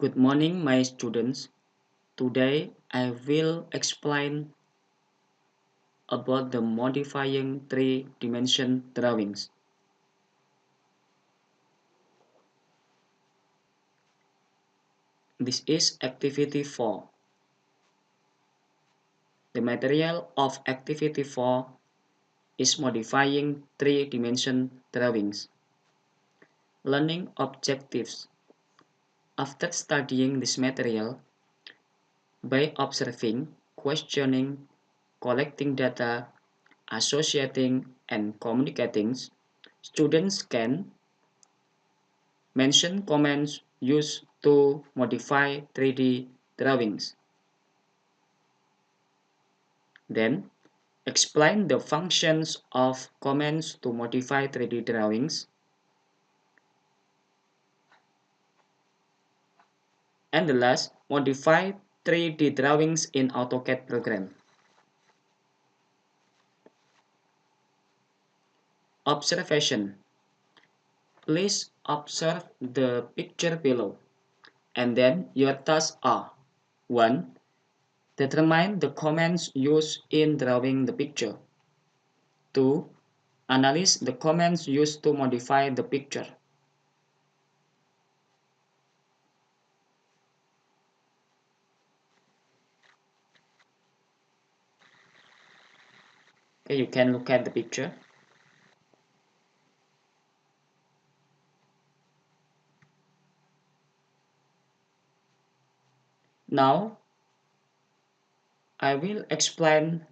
Good morning, my students. Today I will explain about the modifying three-dimension drawings. This is activity 4. The material of activity 4 is modifying three-dimension drawings. Learning objectives. After studying this material, by observing, questioning, collecting data, associating, and communicating, students can mention commands used to modify 3D drawings. Then, explain the functions of commands to modify 3D drawings. And the last, modify 3D drawings in Autocad program. Observation. Please observe the picture below. And then your tasks are 1. Determine the commands used in drawing the picture. 2. Analyze the commands used to modify the picture. Okay, you can look at the picture. Now, I will explain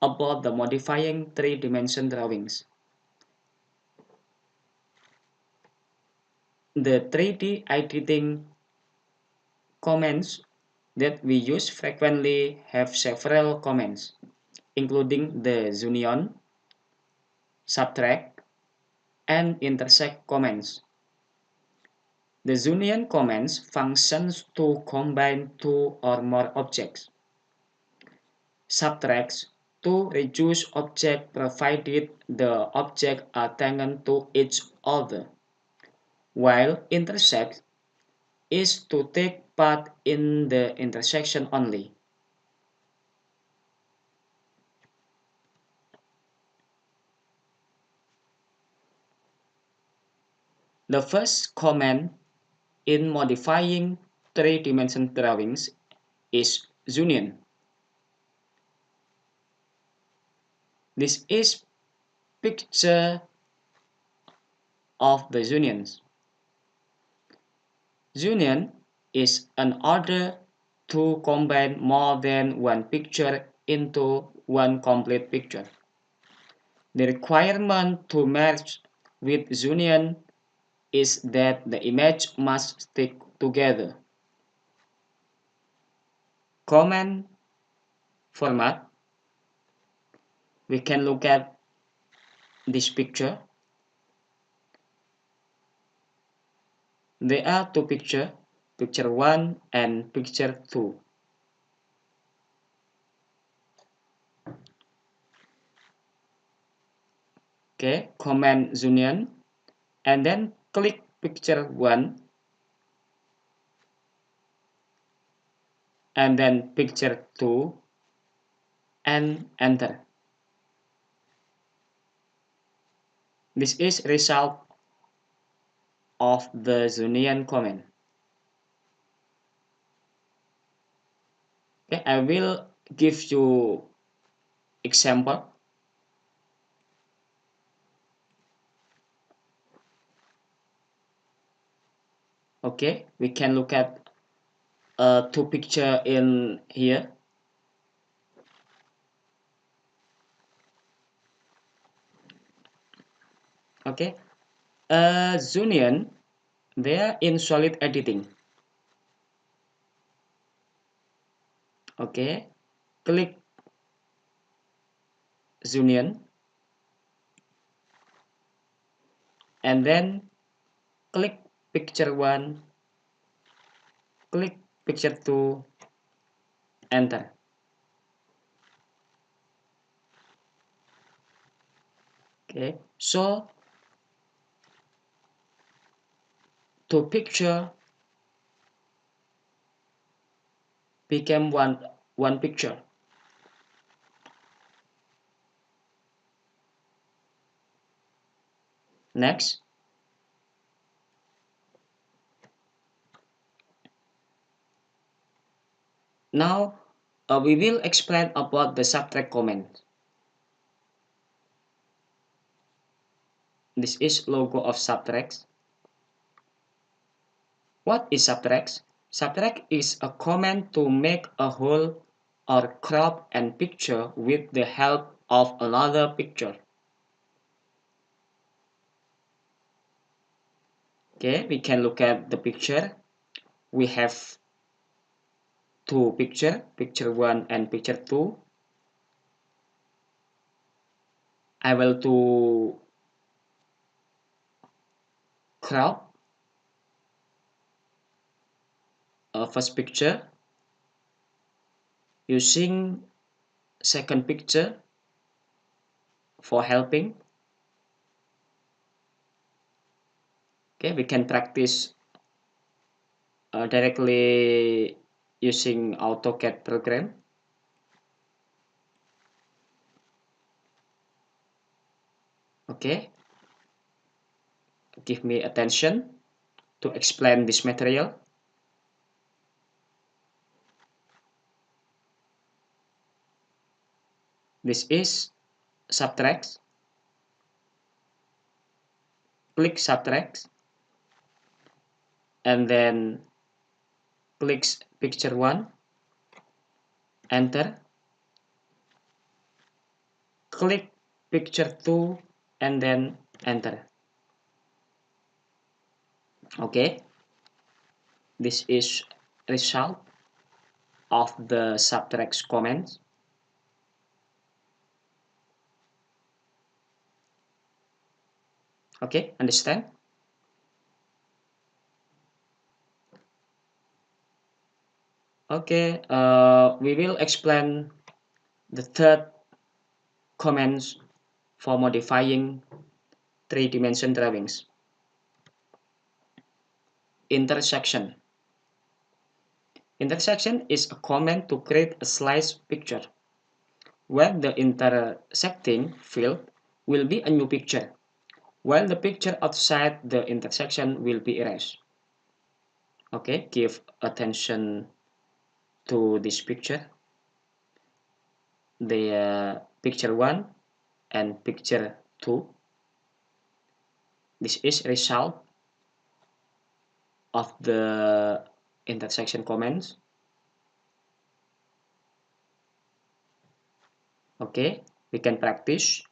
about the modifying three-dimension drawings. The 3D editing commands that we use frequently have several commands, including the union, subtract, and intersect commands. The union commands functions to combine two or more objects. Subtracts to reduce objects provided the objects are taken to each other, while intersect is to take part in the intersection only. The first command in modifying three-dimensional drawings is union. This is picture of the unions. Union is an order to combine more than one picture into one complete picture. The requirement to merge with union is that the image must stick together. Command format. We can look at this picture. There are two pictures, picture 1 and picture 2. Okay, command union and then click picture 1 and then picture 2 and enter. This is result of the union command. Okay, I will give you example. Okay, we can look at two picture in here. Okay, union they are in solid editing. Okay, click union and then click picture 1, click picture 2, enter. Okay, so to picture became one picture. Next, now we will explain about the subtract command. This is logo of subtract. What is subtract? Subtract is a command to make a whole or crop an picture with the help of another picture. Okay, we can look at the picture. We have two picture, picture 1 and picture 2. I will to crop a first picture using second picture for helping. Okay, we can practice directly using Autocad program. Okay, give me attention to explain this material. This is subtract. Click subtract and then click picture 1, enter. Click picture 2 and then enter. Okay, this is result of the subtract command. Okay, understand? Okay, we will explain the third commands for modifying three-dimension drawings. Intersection. Intersection is a command to create a slice picture where the intersecting field will be a new picture, while the picture outside the intersection will be erased. Okay, give attention to this picture. The picture 1 and picture 2. This is result of the intersection commands. Okay, we can practice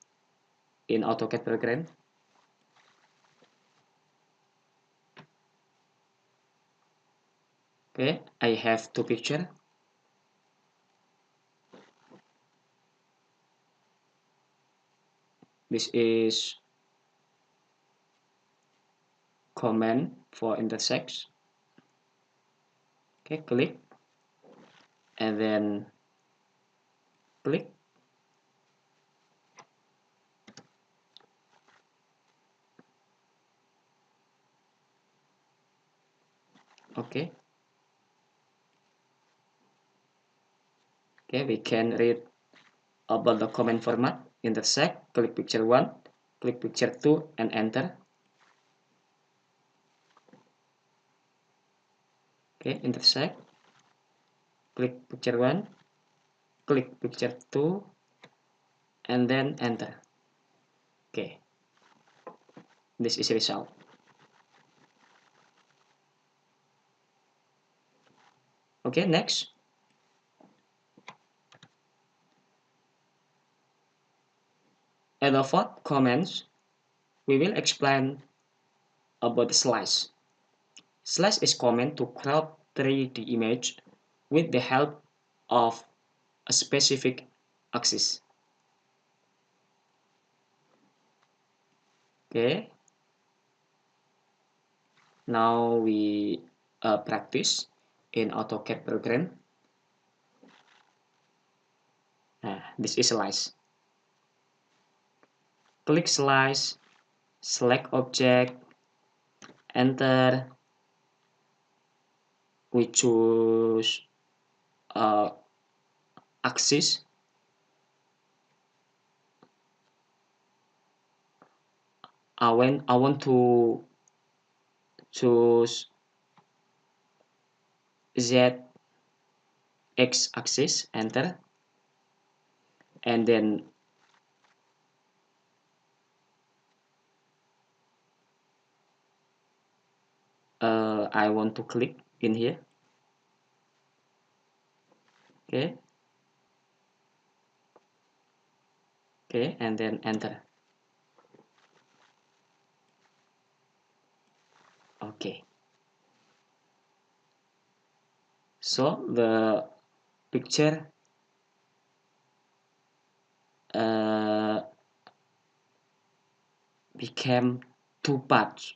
in AutoCAD program. Okay, I have two pictures. This is command for intersect. Okay, click and then click. Okay. Okay, we can read about the command format. Intersect, click picture 1, click picture 2 and enter. Okay, intersect, click picture 1, click picture 2 and then enter. Okay, this is result. Okay, next. At the fourth comments, we will explain about the slice. Slice is command to crop 3D image with the help of a specific axis. Okay. Now we practice in AutoCAD program. This is slice. Click slice, select object, enter. We choose uh, axis. When I want to choose Z X axis, enter, and then I want to click in here. Okay, and then enter. Okay, so the picture uh, became two parts.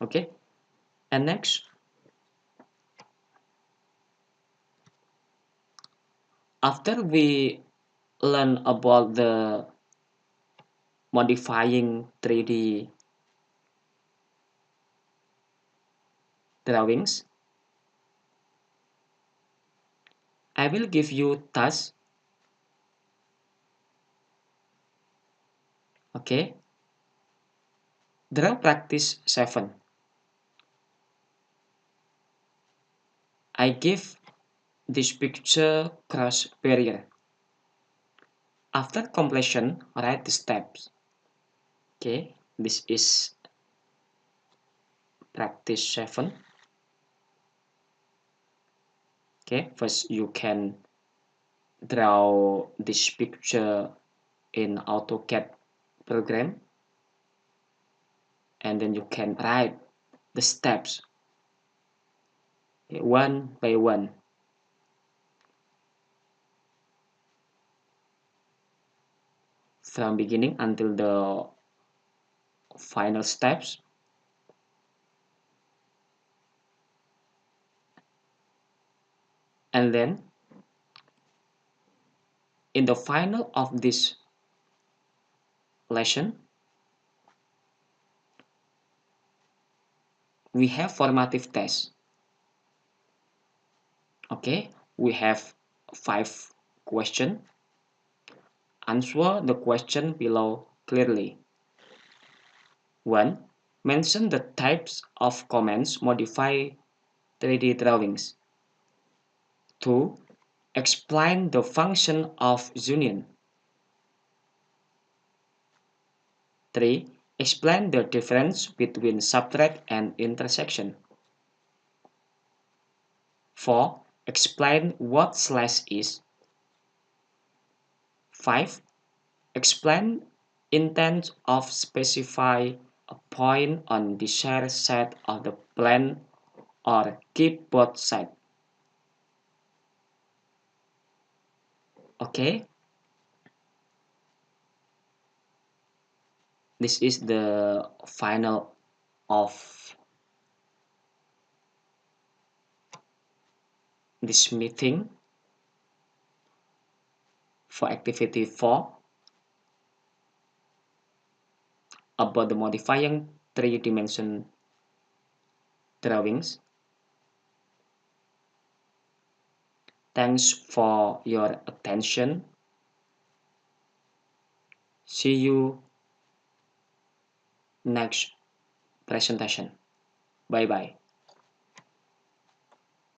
Okay, and next, after we learn about the modifying 3D drawings, I will give you tasks. Okay, draw practice 7. I give this picture cross barrier. After completion, write the steps. Okay, this is practice 7. Okay, first you can draw this picture in Autocad program, and then you can write the steps, okay, one by one, from beginning until the final steps. And then in the final of this lesson, we have formative tests. Okay, we have 5 questions. Answer the question below clearly. 1. Mention the types of commands modify 3D drawings. 2. Explain the function of union. 3. Explain the difference between subtract and intersection. 4. Explain what slash is. 5. Explain intent of specify a point on desired side of the plane or keep both sides. Okay, this is the final of this meeting for activity 4 about the modifying 3-dimension drawings. Thanks for your attention. See you next presentation. Bye bye.